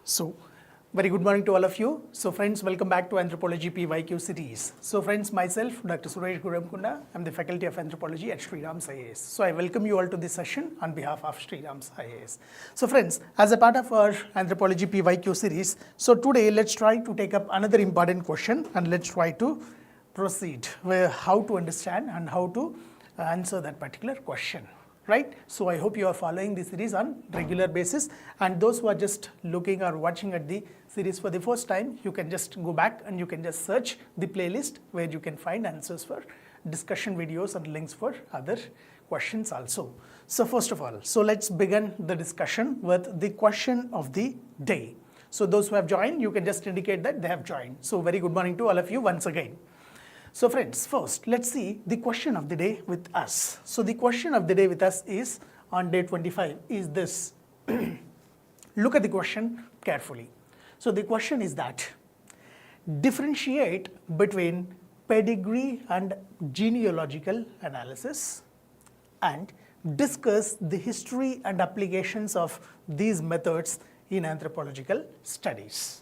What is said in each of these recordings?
So, very good morning to all of you. So friends, welcome back to Anthropology PYQ series. So friends, myself, Dr. Sriram, I'm the faculty of Anthropology at Sriram's IAS. So I welcome you all to this session on behalf of Sriram's IAS. So friends, as a part of our Anthropology PYQ series, so today let's try to take up another important question and let's try to proceed with how to understand and how to answer that particular question. Right? So I hope you are following the series on regular basis, and those who are just looking or watching at the series for the first time, you can just go back and you can just search the playlist where you can find answers for discussion videos and links for other questions also. So first of all, so let's begin the discussion with the question of the day. So those who have joined, you can just indicate that they have joined. So very good morning to all of you once again. So friends, first let's see the question of the day with us. So the question of the day with us is on day 25 is this. Look at the question carefully. So the question is that differentiate between pedigree and genealogical analysis and discuss the history and applications of these methods in anthropological studies.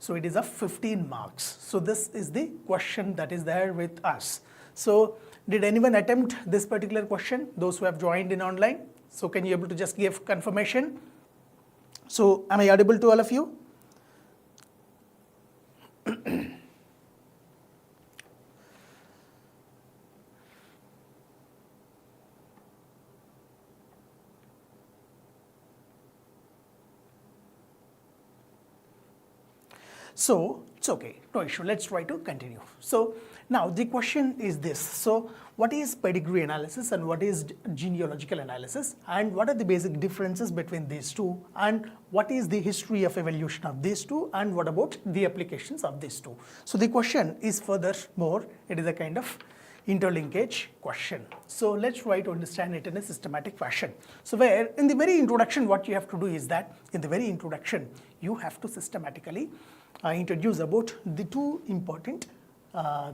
So it is of 15 marks. So this is the question that is there with us. So did anyone attempt this particular question? Those who have joined in online. So can you able to just give confirmation? So am I audible to all of you? So it's okay, no issue, let's try to continue. So now the question is this. So what is pedigree analysis and what is genealogical analysis, and what are the basic differences between these two, and what is the history of evolution of these two, and what about the applications of these two? So the question is furthermore, it is a kind of interlinkage question. So let's try to understand it in a systematic fashion. So where in the very introduction, what you have to do is that in the very introduction, you have to systematically introduce about the two important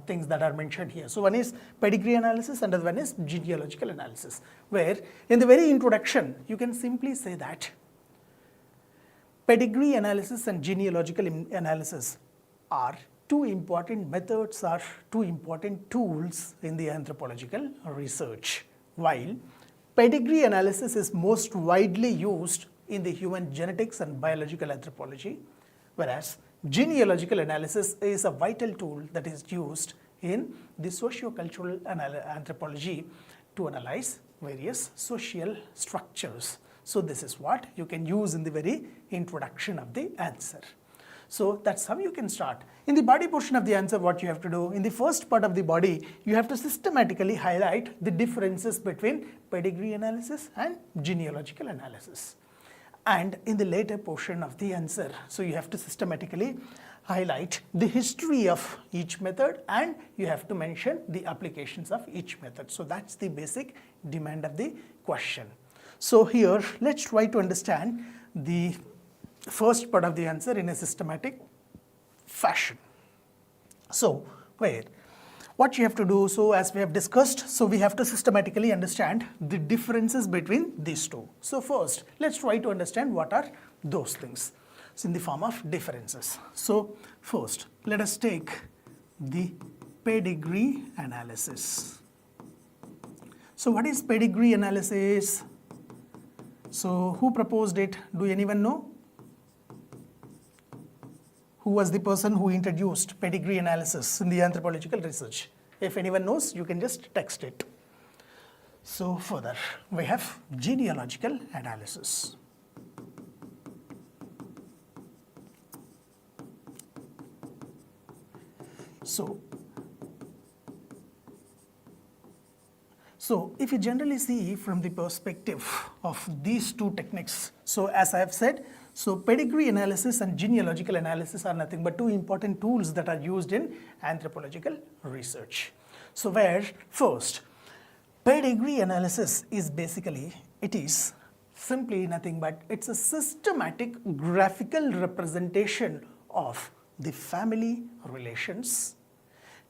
things that are mentioned here. So one is pedigree analysis and the other one is genealogical analysis, where in the very introduction, you can simply say that pedigree analysis and genealogical analysis are two important methods or two important tools in the anthropological research, while pedigree analysis is most widely used in the human genetics and biological anthropology, whereas genealogical analysis is a vital tool that is used in the socio-cultural anthropology to analyze various social structures. So this is what you can use in the very introduction of the answer. So that's how you can start. In the body portion of the answer, what you have to do, in the first part of the body, you have to systematically highlight the differences between pedigree analysis and genealogical analysis. And in the later portion of the answer, so you have to systematically highlight the history of each method and you have to mention the applications of each method. So that's the basic demand of the question. So here, let's try to understand the first part of the answer in a systematic fashion. So where what you have to do, so as we have discussed, so we have to systematically understand the differences between these two. So first, let's try to understand what are those things. So in the form of differences. So first, let us take the pedigree analysis. So what is pedigree analysis? So who proposed it? Do anyone know? Who was the person who introduced pedigree analysis in the anthropological research? If anyone knows, you can just text it. So further, we have genealogical analysis. So if you generally see from the perspective of these two techniques, so as I have said, so pedigree analysis and genealogical analysis are nothing but two important tools that are used in anthropological research. So where first, pedigree analysis is basically, it is simply nothing but it's a systematic graphical representation of the family relations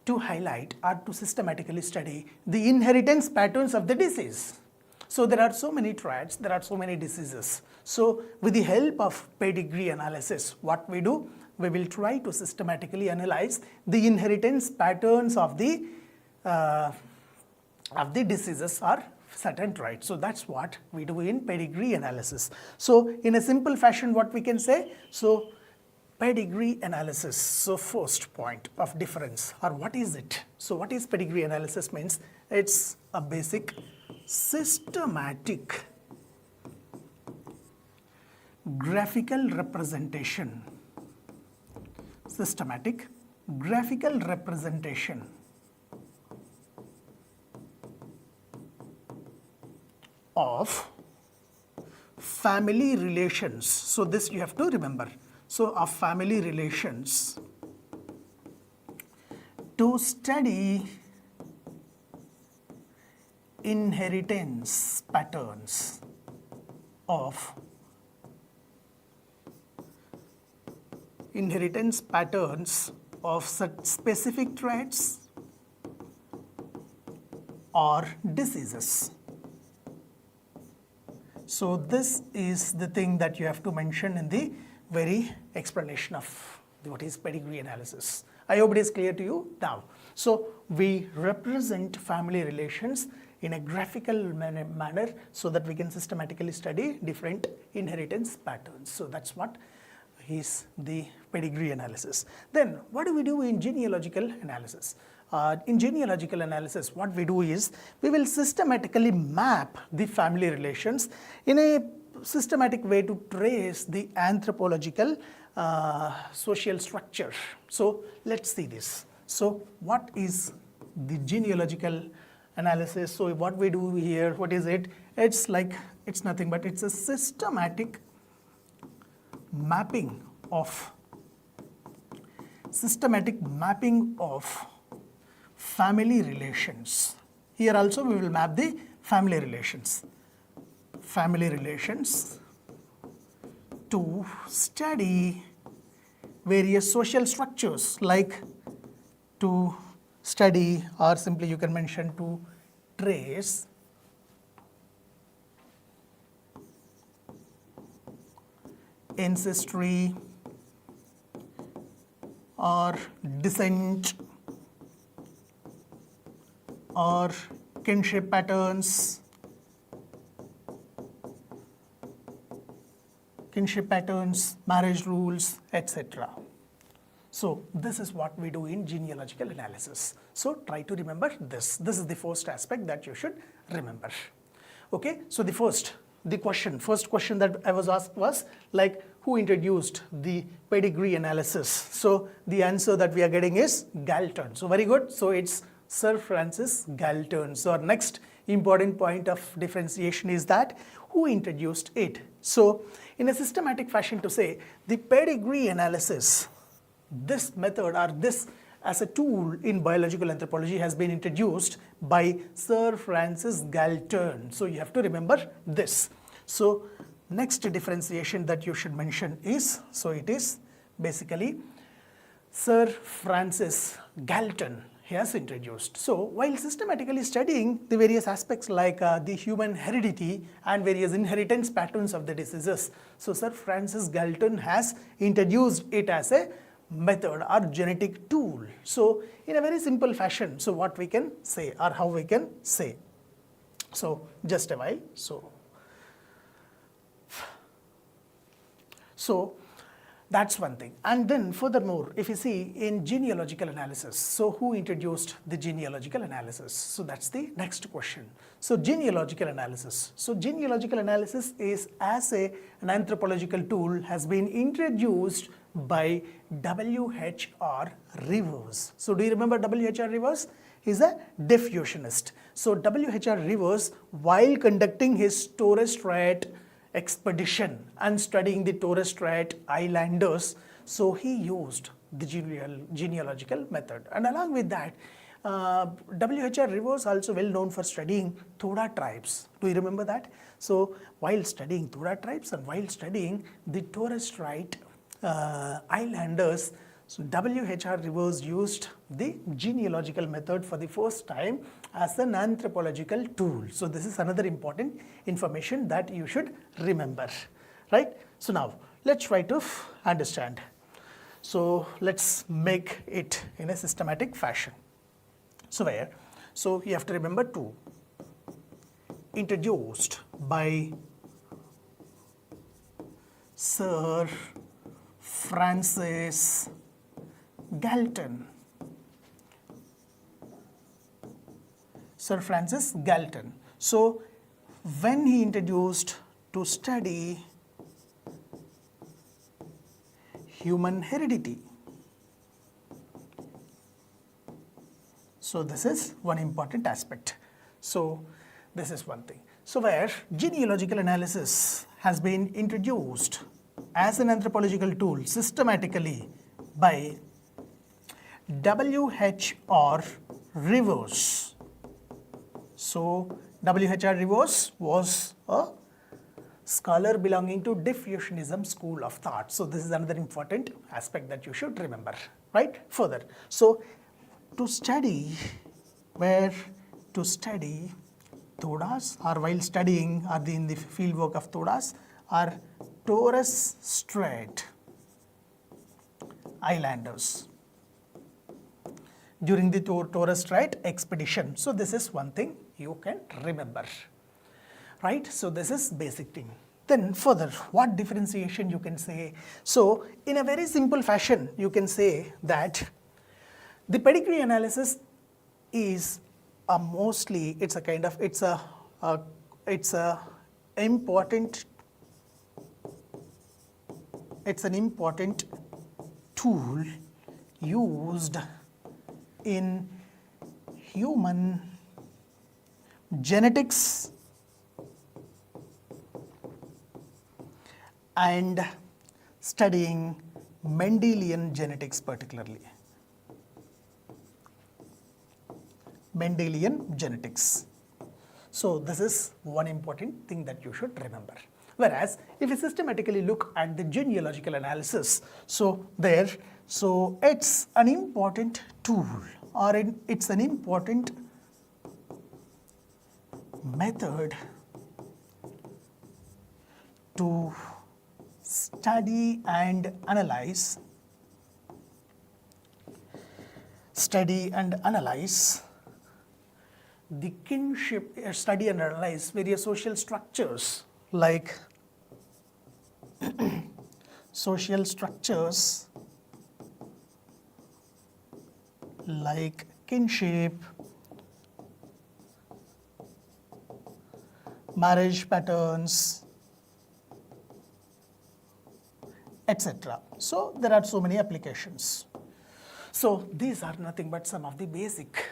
to highlight or to systematically study the inheritance patterns of the disease. So there are so many traits, there are so many diseases. So with the help of pedigree analysis, what we do, we will try to systematically analyze the inheritance patterns of the diseases or certain traits. So that's what we do in pedigree analysis. So in a simple fashion, what we can say, so pedigree analysis. So first point of difference, or what is it? So what is pedigree analysis means? It's a basic systematic graphical representation, systematic graphical representation of family relations. So this you have to remember. So of family relations to study inheritance patterns of such specific traits or diseases. So this is the thing that you have to mention in the very explanation of what is pedigree analysis. I hope it is clear to you now. So we represent family relations in a graphical manner so that we can systematically study different inheritance patterns. So that's what is the pedigree analysis. Then what do we do in genealogical analysis? In genealogical analysis, what we do is we will systematically map the family relations in a systematic way to trace the anthropological social structure. So let's see this. So what is the genealogical analysis? So what we do here, what is it? It's nothing but it's a systematic mapping of family relations. Here also we will map the family relations to study various social structures, like to study, or simply you can mention to trace ancestry or descent or kinship patterns, marriage rules, etc. So this is what we do in genealogical analysis. So try to remember this. This is the first aspect that you should remember. Okay, so the first question that I was asked was like, who introduced the pedigree analysis? So the answer that we are getting is Galton. So very good. So it's Sir Francis Galton. So our next important point of differentiation is that who introduced it. So in a systematic fashion to say, the pedigree analysis, this method or this as a tool in biological anthropology has been introduced by Sir Francis Galton. So you have to remember this. So next differentiation that you should mention is, so it is basically Sir Francis Galton has introduced. So while systematically studying the various aspects like the human heredity and various inheritance patterns of the diseases, so Sir Francis Galton has introduced it as a method or genetic tool. So in a very simple fashion, so what we can say or how we can say. So just a while. So that's one thing. And then furthermore, if you see in genealogical analysis, so who introduced the genealogical analysis? So that's the next question. So genealogical analysis. So genealogical analysis is an anthropological tool has been introduced by W.H.R. Rivers. So do you remember W.H.R. Rivers? He's a diffusionist. So W.H.R. Rivers, while conducting his Torres Strait expedition and studying the Torres Strait Islanders, so he used the genealogical method. And along with that, W.H.R. Rivers also well known for studying Toda tribes. Do you remember that? So while studying Toda tribes and while studying the Torres Strait Islanders, So WHR Rivers used the genealogical method for the first time as an anthropological tool. So this is another important information that you should remember, right? So now let's try to understand. So let's make it in a systematic fashion. So you have to remember two. Introduced by Sir Francis Galton. Sir Francis Galton. So when he introduced to study human heredity. So this is one important aspect. So this is one thing. So where genealogical analysis has been introduced as an anthropological tool systematically by WHR Rivers. So WHR Rivers was a scholar belonging to diffusionism school of thought. So this is another important aspect that you should remember, right? Further, so to study Todas, or while studying or in the field work of Todas, are Torres Strait Islanders during the Torres Strait expedition. So this is one thing you can remember, right? So this is basic thing. Then further, what differentiation you can say? So in a very simple fashion, you can say that the pedigree analysis is mostly, it's an important tool used in human genetics and studying Mendelian genetics particularly. Mendelian genetics. So this is one important thing that you should remember. Whereas if you systematically look at the genealogical analysis, so it's an important tool, or it's an important method to study and analyze the kinship, study and analyze various social structures like kinship, marriage patterns, etc. So there are so many applications. So these are nothing but some of the basic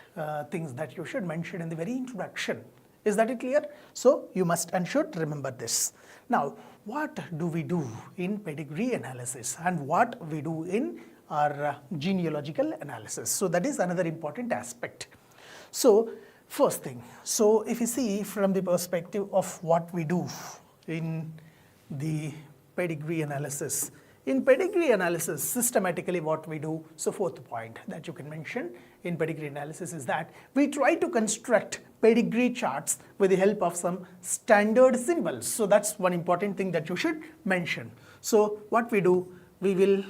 things that you should mention in the very introduction. Is that clear? So you must and should remember this. Now, what do we do in pedigree analysis and what we do in our genealogical analysis? So that is another important aspect. So first thing, so if you see from the perspective of what we do in the pedigree analysis, in pedigree analysis, systematically what we do, so fourth point that you can mention in pedigree analysis is that we try to construct pedigree charts with the help of some standard symbols. So that's one important thing that you should mention. So what we do, we will,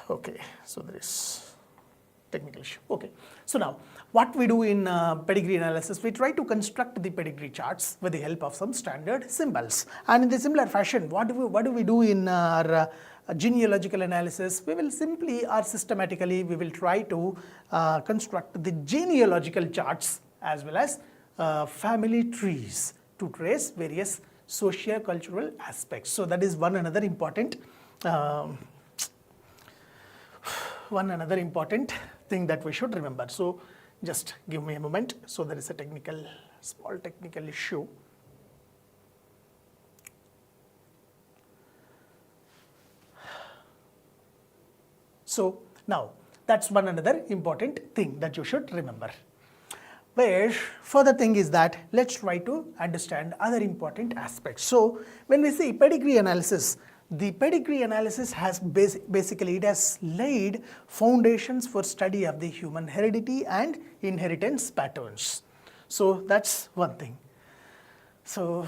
okay, so there is technical issue. Okay, so now what we do in pedigree analysis, we try to construct the pedigree charts with the help of some standard symbols. And in the similar fashion, what do we do in our genealogical analysis? We will simply or systematically, we will try to construct the genealogical charts as well as family trees to trace various socio-cultural aspects. So that is one another important thing that we should remember. So just give me a moment. So there is a small technical issue. So now that's one another important thing that you should remember. Where further thing is that let's try to understand other important aspects. So when we see pedigree analysis, the pedigree analysis has basically it has laid foundations for study of the human heredity and inheritance patterns. So that's one thing. So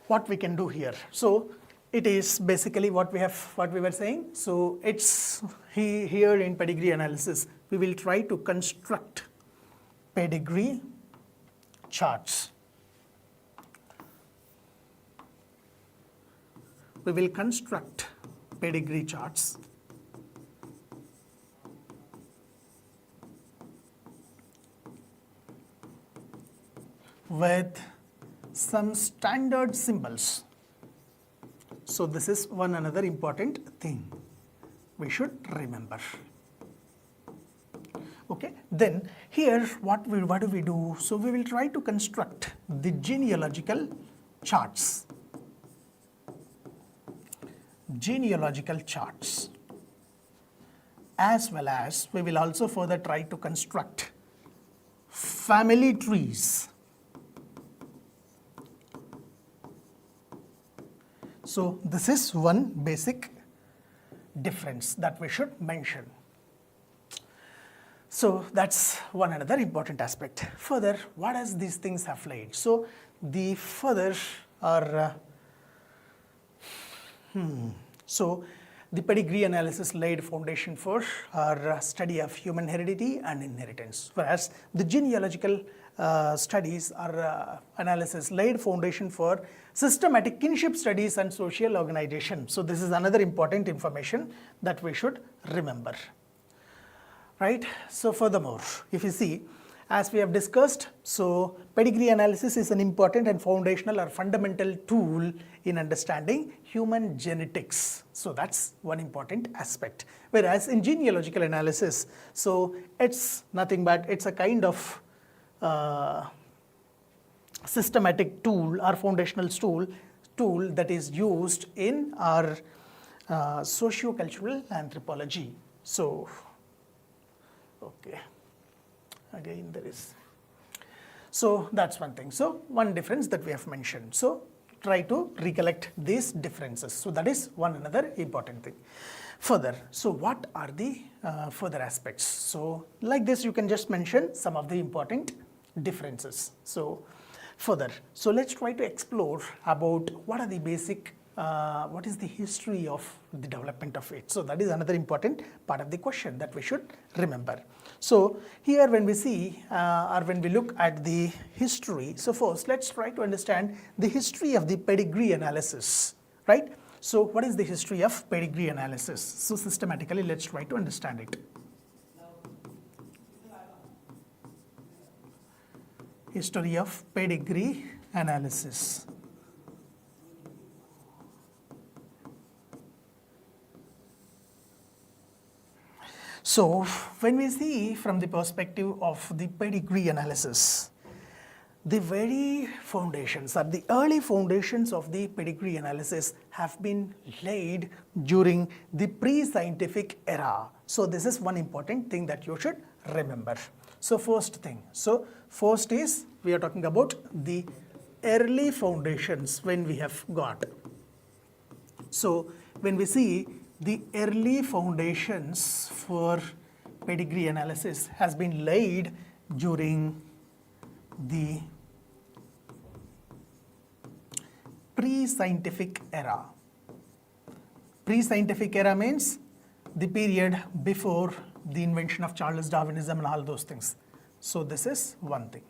what we can do here. So it is basically what we were saying. So it's here in pedigree analysis, we will try to construct pedigree charts. We will construct pedigree charts with some standard symbols. So this is one another important thing we should remember. Okay, then here what do we do? So we will try to construct the genealogical charts. Genealogical charts, as well as we will also further try to construct family trees. So this is one basic difference that we should mention. So that's one another important aspect. Further, what does these things have laid? So the further are so the pedigree analysis laid foundation for our study of human heredity and inheritance, whereas the genealogical studies or analysis laid foundation for systematic kinship studies and social organization. So this is another important information that we should remember, right? So furthermore, if you see, as we have discussed, so pedigree analysis is an important and foundational or fundamental tool in understanding human genetics. So that's one important aspect. Whereas in genealogical analysis, so it's nothing but it's a kind of systematic tool or foundational tool that is used in our socio-cultural anthropology. So, okay. Again, there is. So that's one thing. So one difference that we have mentioned. So try to recollect these differences. So that is one another important thing. Further, so what are the further aspects? So like this, you can just mention some of the important differences. So further, so let's try to explore about what are the basic what is the history of the development of it. So that is another important part of the question that we should remember. So here when we see or when we look at the history, so first let's try to understand the history of the pedigree analysis, right? So what is the history of pedigree analysis? So systematically let's try to understand it. History of pedigree analysis. So when we see from the perspective of the pedigree analysis, the very foundations or the early foundations of the pedigree analysis have been laid during the pre-scientific era. So this is one important thing that you should remember. So first thing, so first is we are talking about the early foundations when we have got. So when we see the early foundations for pedigree analysis has been laid during the pre-scientific era. Pre-scientific era means the period before the invention of Charles Darwinism and all those things. So this is one thing.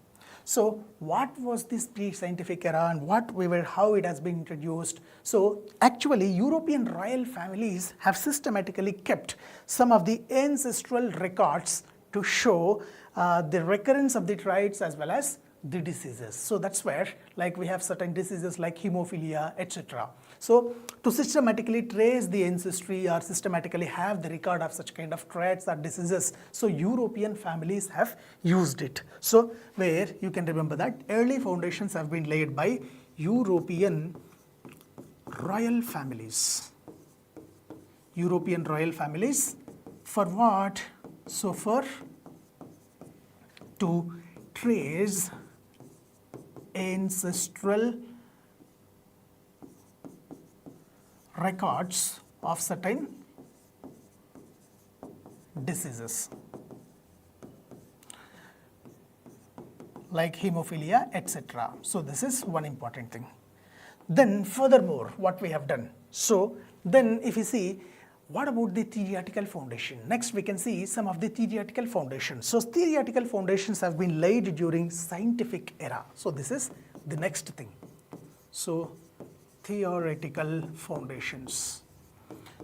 So what was this pre-scientific era and how it has been introduced? So actually European royal families have systematically kept some of the ancestral records to show the recurrence of the traits as well as the diseases. So that's where like we have certain diseases like hemophilia, etc. So to systematically trace the ancestry or systematically have the record of such kind of traits or diseases, so European families have used it. So where you can remember that early foundations have been laid by European royal families. European royal families For what? So for to trace ancestral records of certain diseases like hemophilia, etc. So this is one important thing. Then furthermore, what we have done. So then if you see, what about the theoretical foundation? Next we can see some of the theoretical foundations. So theoretical foundations have been laid during scientific era. So this is the next thing. So theoretical foundations.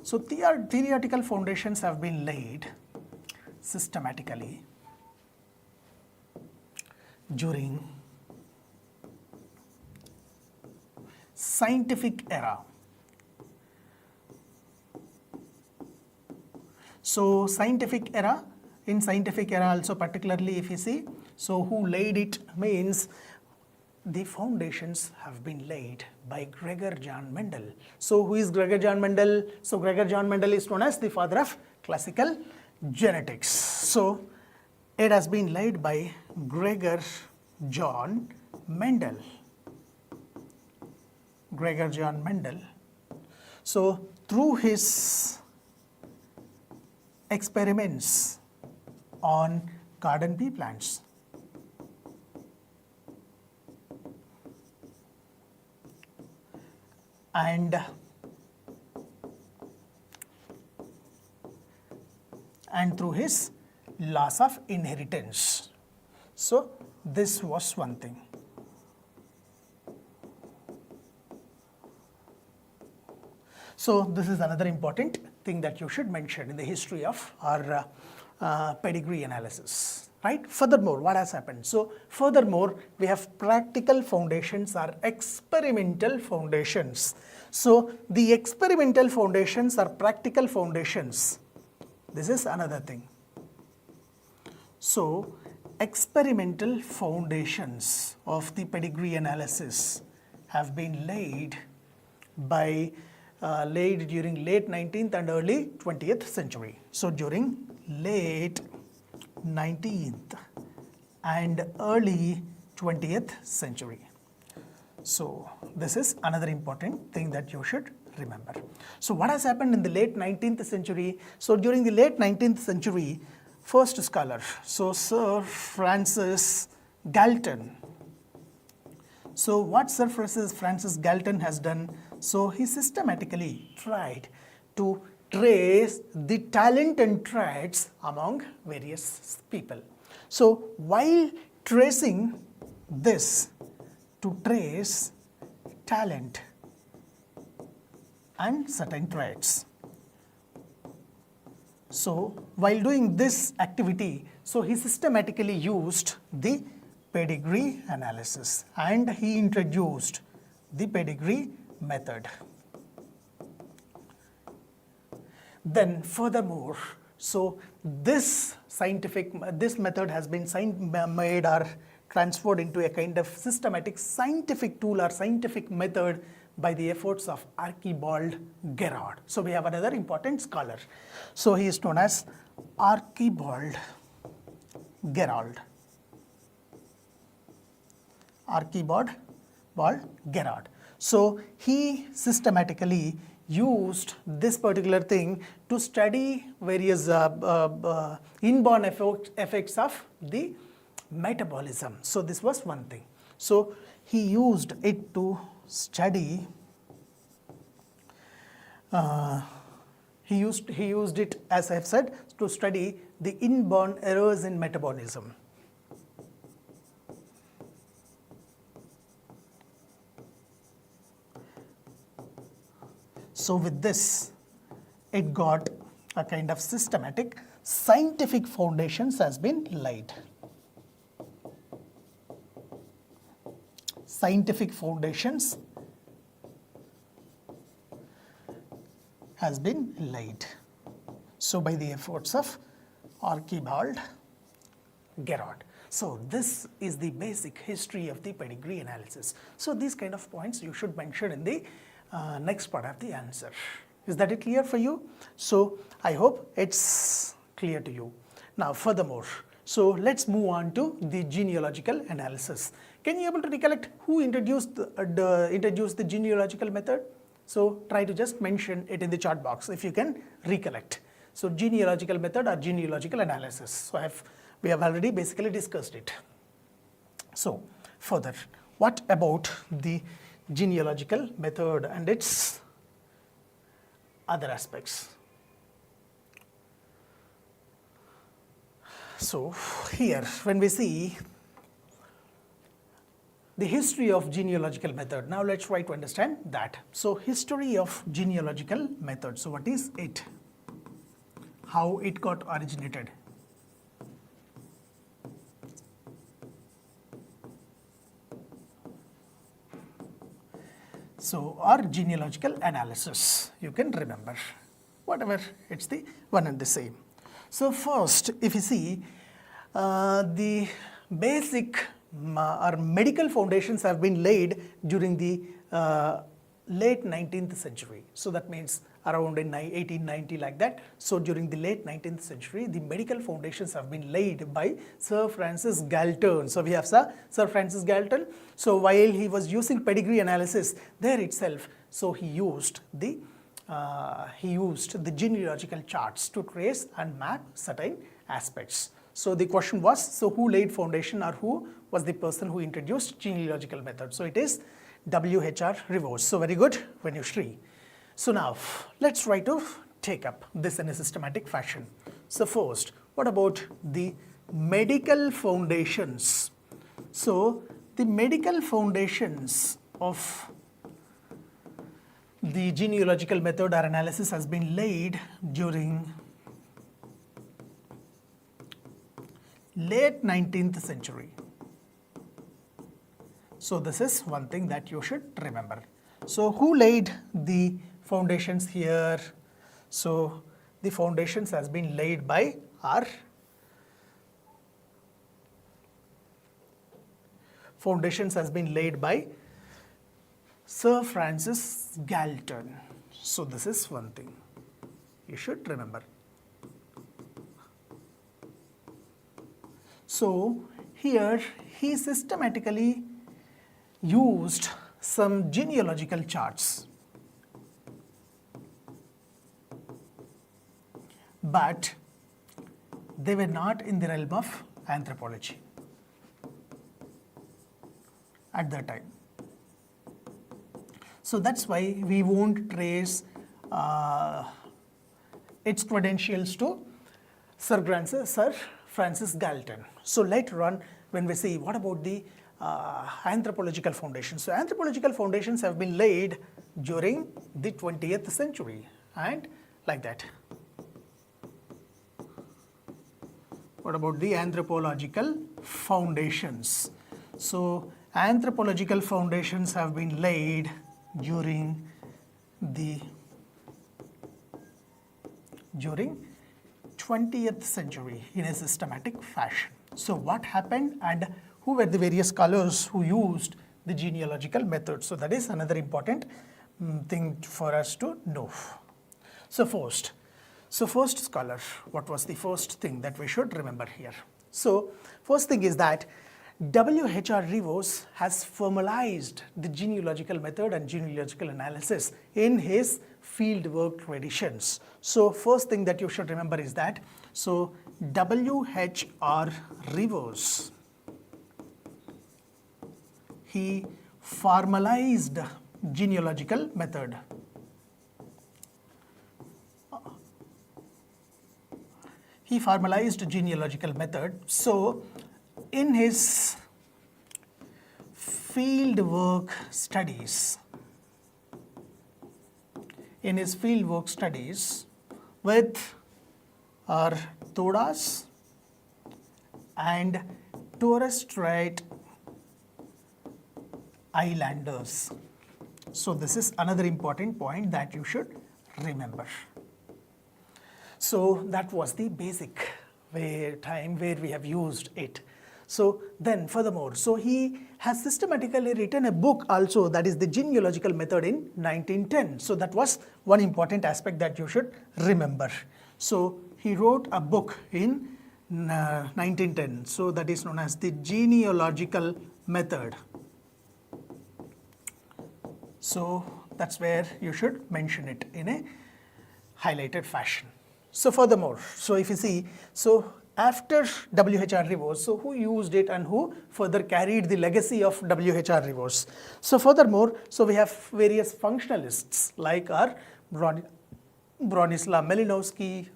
So theoretical foundations have been laid systematically during scientific era. So scientific era, in scientific era also particularly if you see, so who laid it means the foundations have been laid by Gregor John Mendel. So who is Gregor John Mendel? So Gregor John Mendel is known as the father of classical genetics. So it has been laid by Gregor John Mendel. Gregor John Mendel. So through his experiments on garden pea plants, and through his laws of inheritance. So this was one thing. So this is another important thing that you should mention in the history of our pedigree analysis, right? Furthermore, what has happened? So furthermore, we have practical foundations or experimental foundations. So the experimental foundations are practical foundations. This is another thing. So experimental foundations of the pedigree analysis have been laid during late 19th and early 20th century. So during late 19th and early 20th century. So this is another important thing that you should remember. So what has happened in the late 19th century? So during the late 19th century, first scholar, so Sir Francis Galton. So what Sir Francis Galton has done, so he systematically tried to trace the talent and traits among various people. So while tracing this, to trace talent and certain traits. So while doing this activity, so he systematically used the pedigree analysis and he introduced the pedigree method. Then furthermore, so this method has been made or transferred into a kind of systematic scientific tool or scientific method by the efforts of Archibald Gerard. So we have another important scholar. So he is known as Archibald Gerard. Archibald Gerard. So he systematically used this particular thing to study various inborn effects of the metabolism. So this was one thing. So he used it to study. He used it, as I have said, to study the inborn errors in metabolism. So with this, it got a kind of systematic scientific foundations has been laid. Scientific foundations has been laid. So by the efforts of Archibald Gerard. So this is the basic history of the pedigree analysis. So these kind of points you should mention in the next part of the answer. Is that it clear for you? So I hope it's clear to you. Now furthermore, so let's move on to the genealogical analysis. Can you able to recollect who introduced the genealogical method? So try to just mention it in the chat box if you can recollect. So genealogical method or genealogical analysis. So we have already basically discussed it. So further, what about the genealogical method and its other aspects? So here when we see the history of genealogical method, now let's try to understand that. So history of genealogical method, so what is it? How it got originated? So our genealogical analysis, you can remember, whatever, it's the one and the same. So first, if you see, the basic or medical foundations have been laid during the late 19th century. So that means around in 1890 like that. So during the late 19th century, the medical foundations have been laid by Sir Francis Galton. So we have Sir Francis Galton. So while he was using pedigree analysis there itself, so he used the genealogical charts to trace and map certain aspects. So the question was, so who laid foundation or who was the person who introduced genealogical method? So it is W.H.R. Rivers. So very good, Venushree. So now let's try to take up this in a systematic fashion. So first, what about the medical foundations? So the medical foundations of the genealogical method or analysis has been laid during late 19th century. So this is one thing that you should remember. So who laid the foundations here? So the foundations has been laid by Sir Francis Galton. So this is one thing you should remember. So here he systematically used some genealogical charts, but they were not in the realm of anthropology at that time. So that's why we won't trace its credentials to Sir Francis Galton. So later on, when we see what about the anthropological foundations. So anthropological foundations have been laid during the 20th century and like that. What about the anthropological foundations? So anthropological foundations have been laid during 20th century in a systematic fashion. So what happened and who were the various scholars who used the genealogical method? So that is another important thing for us to know. So first scholar, what was the first thing that we should remember here? So first thing is that W.H.R. Rivers has formalized the genealogical method and genealogical analysis in his fieldwork traditions. So first thing that you should remember is that, so W.H.R. Rivers, he formalized genealogical method. He formalized genealogical method. So in his fieldwork studies, with Todas and Torres Strait Islanders. So this is another important point that you should remember. So that was the basic time where we have used it. So then furthermore, so he has systematically written a book also, that is the genealogical method, in 1910. So that was one important aspect that you should remember. So he wrote a book in 1910. So that is known as the genealogical method. So that's where you should mention it in a highlighted fashion. So furthermore, so if you see, so after WHR Revose, so who used it and who further carried the legacy of WHR Revose? So furthermore, so we have various functionalists like our Bronislaw Malinowski,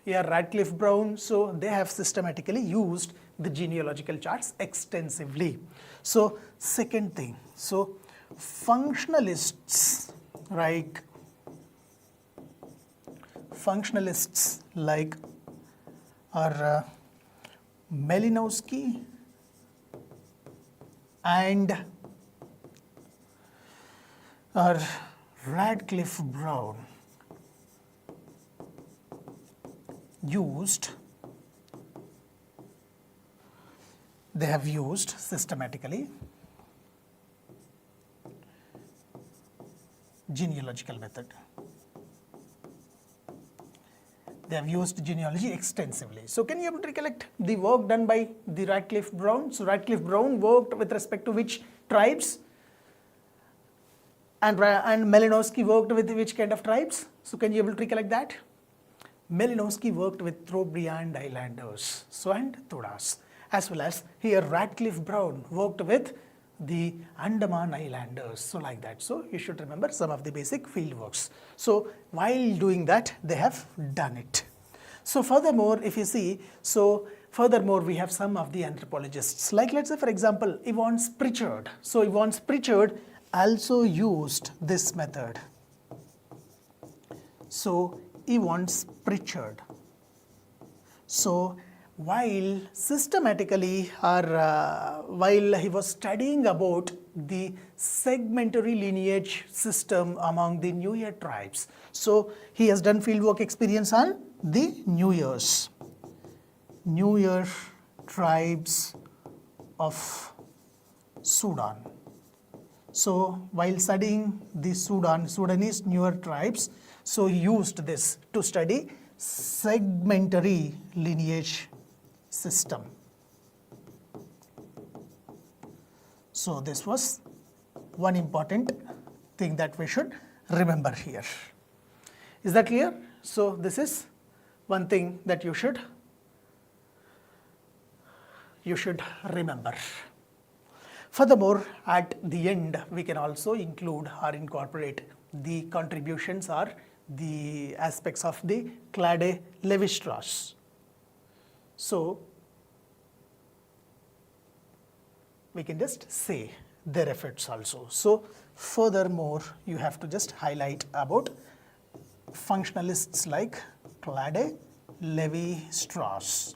Radcliffe Brown. So they have systematically used the genealogical charts extensively. So second thing, so functionalists like are Malinowski and Radcliffe Brown they have used systematically genealogical method. They have used genealogy extensively. So can you able to recollect the work done by the Radcliffe Brown? So Radcliffe Brown worked with respect to which tribes? And Malinowski worked with which kind of tribes? So can you able to recollect that? Malinowski worked with Trobriand Islanders, so and Todas, as well as here Radcliffe Brown worked with the Andaman Islanders, so like that. So you should remember some of the basic field works. So while doing that, they have done it. So furthermore, if you see, so furthermore we have some of the anthropologists, like let's say for example Evans Pritchard. So Evans Pritchard also used this method. So Evans Pritchard. So while systematically or while he was studying about the segmentary lineage system among the New Year tribes, so he has done fieldwork experience on the New Year tribes of Sudan. So while studying the Sudanese New Year tribes, so he used this to study segmentary lineage system. So this was one important thing that we should remember here. Is that clear? So this is one thing that you should remember. Furthermore, at the end, we can also include or incorporate the contributions or the aspects of the Clade Lévi-Strauss. So we can just say their efforts also. So furthermore, you have to just highlight about functionalists like Clade Lévi-Strauss.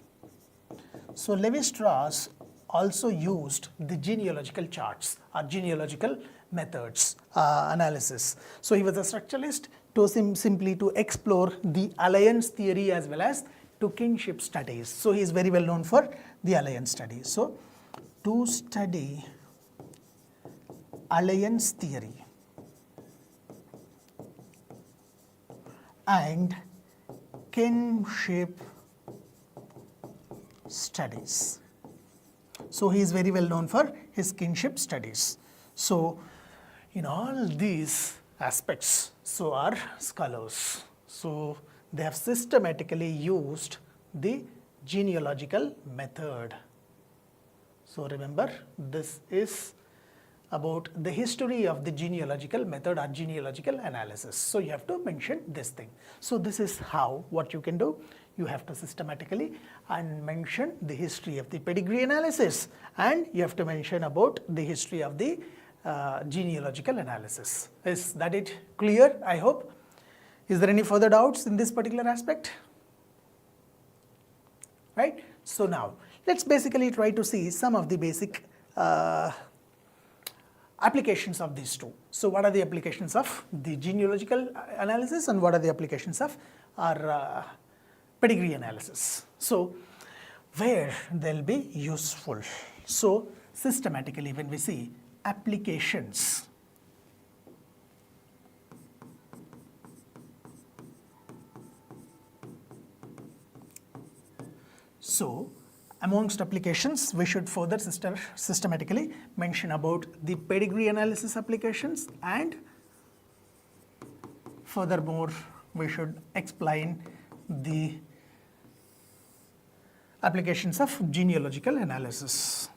So Lévi-Strauss also used the genealogical charts or genealogical methods analysis. So he was a structuralist to simply to explore the alliance theory as well as to kinship studies. So he is very well known for the alliance studies. So to study alliance theory and kinship studies. So he is very well known for his kinship studies. So in all these aspects, so are scholars. So they have systematically used the genealogical method. So remember, this is about the history of the genealogical method or genealogical analysis. So you have to mention this thing. So this is how, what you can do. You have to systematically and mention the history of the pedigree analysis, and you have to mention about the history of the genealogical analysis. Is that it clear? I hope. Is there any further doubts in this particular aspect? Right? So now, let's basically try to see some of the basic applications of these two. So what are the applications of the genealogical analysis and what are the applications of our pedigree analysis? So where they'll be useful. So systematically when we see applications, so amongst applications, we should further systematically mention about the pedigree analysis applications, and furthermore, we should explain the applications of genealogical analysis.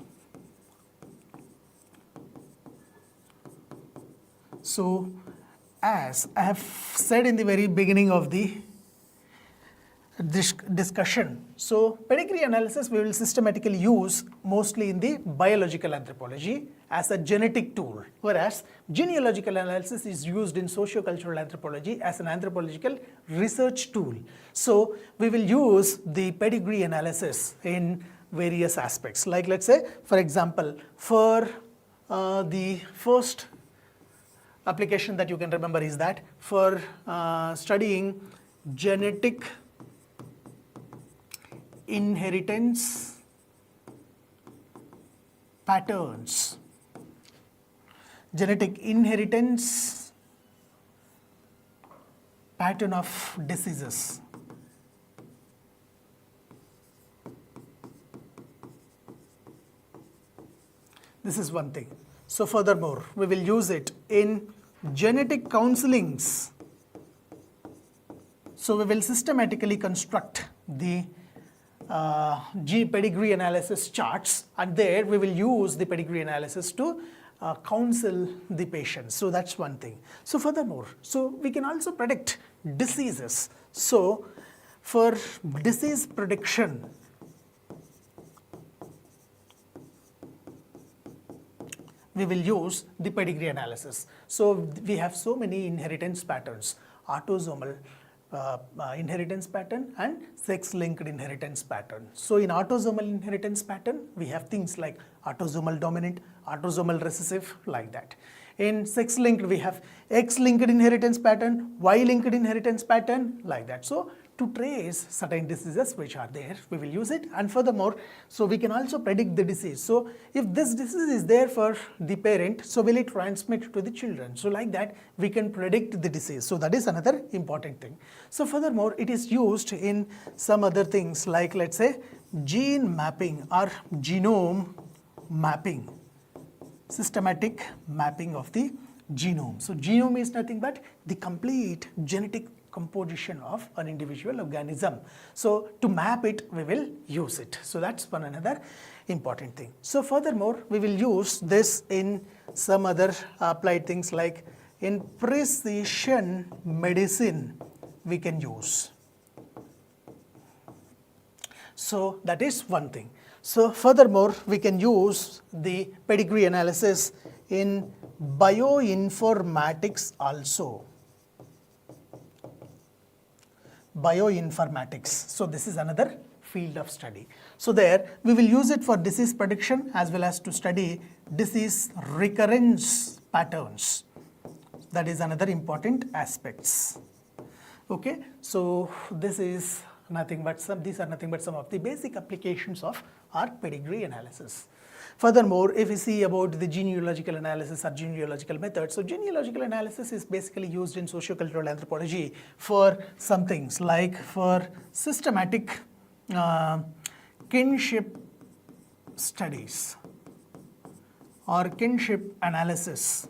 So, as I have said in the very beginning of this discussion, so pedigree analysis we will systematically use mostly in the biological anthropology as a genetic tool, whereas genealogical analysis is used in socio-cultural anthropology as an anthropological research tool. So we will use the pedigree analysis in various aspects, like let's say for example, for the first application that you can remember is that for studying genetic inheritance patterns, genetic inheritance pattern of diseases. This is one thing. So furthermore, we will use it in genetic counselings. So we will systematically construct the pedigree analysis charts, and there we will use the pedigree analysis to counsel the patient. So that's one thing. So furthermore, so we can also predict diseases. So for disease prediction, we will use the pedigree analysis. So we have so many inheritance patterns, autosomal inheritance pattern and sex-linked inheritance pattern. So in autosomal inheritance pattern, we have things like autosomal dominant, autosomal recessive, like that. In sex-linked, we have X-linked inheritance pattern, Y-linked inheritance pattern, like that. So to trace certain diseases which are there, we will use it. And furthermore, so we can also predict the disease. So if this disease is there for the parent, so will it transmit to the children? So like that, we can predict the disease. So that is another important thing. So furthermore, it is used in some other things like, let's say, gene mapping or genome mapping, systematic mapping of the genome. So genome is nothing but the complete genetic composition of an individual organism. So to map it, we will use it. So that's one another important thing. So furthermore, we will use this in some other applied things like in precision medicine we can use. So that is one thing. So furthermore, we can use the pedigree analysis in bioinformatics also. Bioinformatics. So this is another field of study. So there we will use it for disease prediction as well as to study disease recurrence patterns. That is another important aspects. Okay, so this is nothing but these are nothing but some of the basic applications of our pedigree analysis. Furthermore, if we see about the genealogical analysis or genealogical method, so genealogical analysis is basically used in socio-cultural anthropology for some things like for systematic kinship studies or kinship analysis.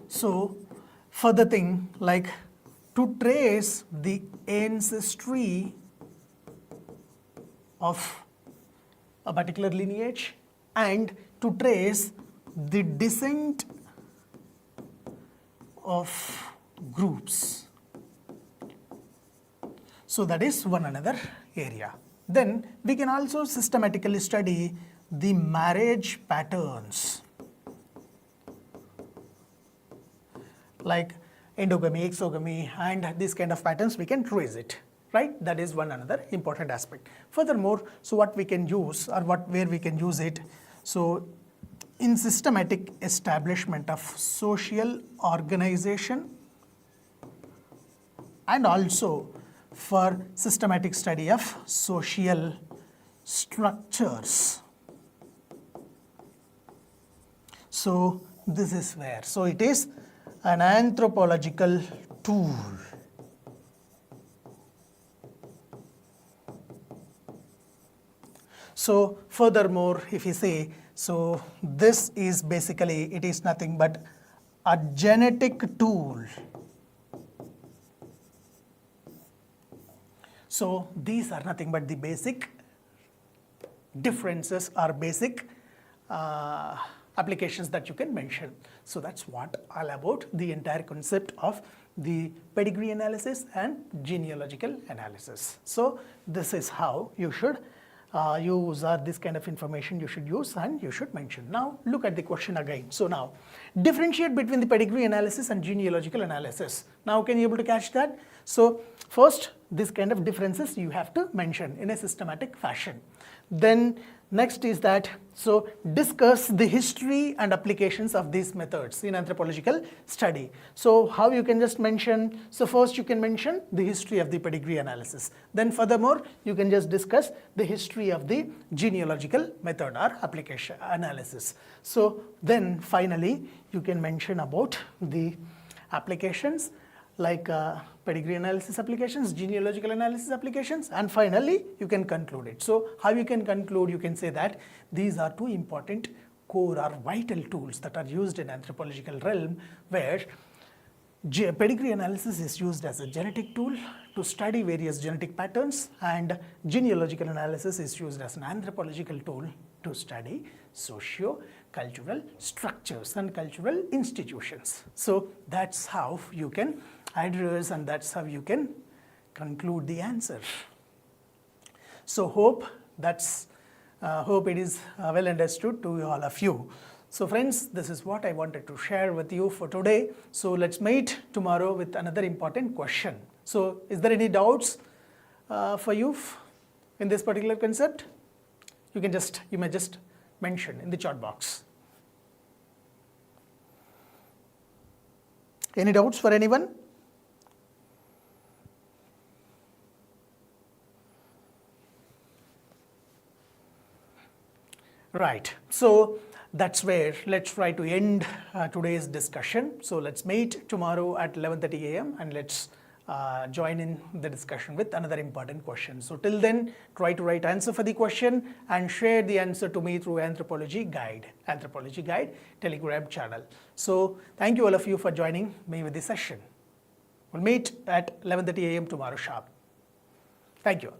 So further thing like to trace the ancestry of a particular lineage and to trace the descent of groups. So that is one another area. Then we can also systematically study the marriage patterns like endogamy, exogamy, and these kind of patterns we can trace it. Right? That is one another important aspect. Furthermore, so what we can use or where we can use it, so in systematic establishment of social organization and also for systematic study of social structures. So this is where, so it is an anthropological tool. So furthermore, if you say, so this is basically, it is nothing but a genetic tool. So these are nothing but the basic differences or basic applications that you can mention. So that's what all about the entire concept of the pedigree analysis and genealogical analysis. So this is how you should use, or this kind of information you should use and you should mention. Now look at the question again. So now differentiate between the pedigree analysis and genealogical analysis. Now can you able to catch that? So first, this kind of differences you have to mention in a systematic fashion. Then next is that, so discuss the history and applications of these methods in anthropological study. So how you can just mention, so first you can mention the history of the pedigree analysis. Then furthermore, you can just discuss the history of the genealogical method or application analysis. So then finally, you can mention about the applications like pedigree analysis applications, genealogical analysis applications, and finally you can conclude it. So how you can conclude? You can say that these are two important core or vital tools that are used in anthropological realm, where pedigree analysis is used as a genetic tool to study various genetic patterns, and genealogical analysis is used as an anthropological tool to study socio-cultural structures and cultural institutions. So that's how you can address, and that's how you can conclude the answer. So hope it is well understood to all of you. So friends, this is what I wanted to share with you for today. So let's meet tomorrow with another important question. So is there any doubts for you in this particular concept? You may just mention in the chat box. Any doubts for anyone? Right. So that's where let's try to end today's discussion. So let's meet tomorrow at 11:30 a.m. and let's join in the discussion with another important question. So till then, try to write answer for the question and share the answer to me through Anthropology Guide Telegram channel. So thank you all of you for joining me with this session. We'll meet at 11:30 a.m. tomorrow sharp. Thank you.